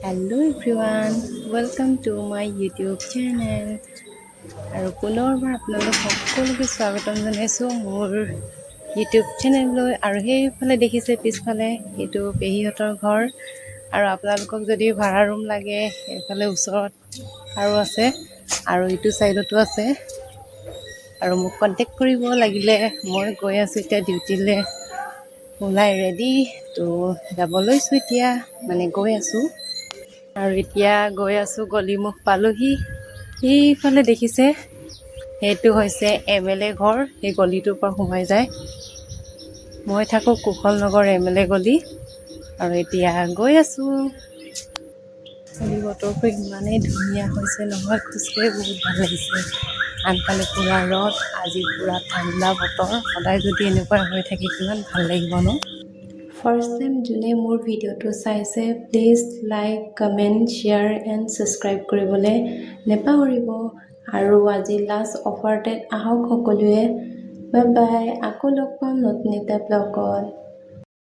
Hello everyone, welcome to my YouTube channel. আৰু পুনৰবাৰ আপোনালোক সকলোকে স্বাগতম জনাইছোঁ মোৰ ইউটিউব চেনেললৈ। আৰু সেইফালে দেখিছে পিছফালে এইটো পেহীহঁতৰ ঘৰ। আৰু আপোনালোকক যদি ভাড়া ৰুম লাগে এইফালে ওচৰত আৰু আছে আৰু ইটো ছাইডতো আছে। আৰু মোক কণ্টেক্ট কৰিব লাগিলে মই গৈ আছোঁ এতিয়া ডিউটিলৈ ওলাই ৰেডি তো যাব লৈছোঁ এতিয়া মানে গৈ আছোঁ। আৰু এতিয়া গৈ আছোঁ গলিমুখ পালোহি। সেইফালে দেখিছে সেইটো হৈছে MLA ঘৰ। সেই গলিটোৰ পৰা সোমাই যায়। মই থাকোঁ কুশল নগৰ MLA গলি আৰু এতিয়া গৈ আছোঁ। আজি বতৰটো ইমানেই ধুনীয়া হৈছে নহয়, খোজকাঢ়ি বহুত ভাল লাগিছে। আনফালে পূৰা ৰ'দ, আজি পূৰা ঠাণ্ডা বতৰ। সদায় যদি এনেকুৱা হৈ থাকে কিমান ভাল লাগিব ন। ফাৰ্ষ্ট টাইম যোনে মোৰ ভিডিঅ'টো চাইছে please like, comment, share and subscribe কৰিবলৈ নেপাহৰিব। আৰু আজি লাষ্ট অফাৰতে আহক সকলোৱে। বাই বাই, আকৌ লগ পাম নতুন এটা ব্লগত।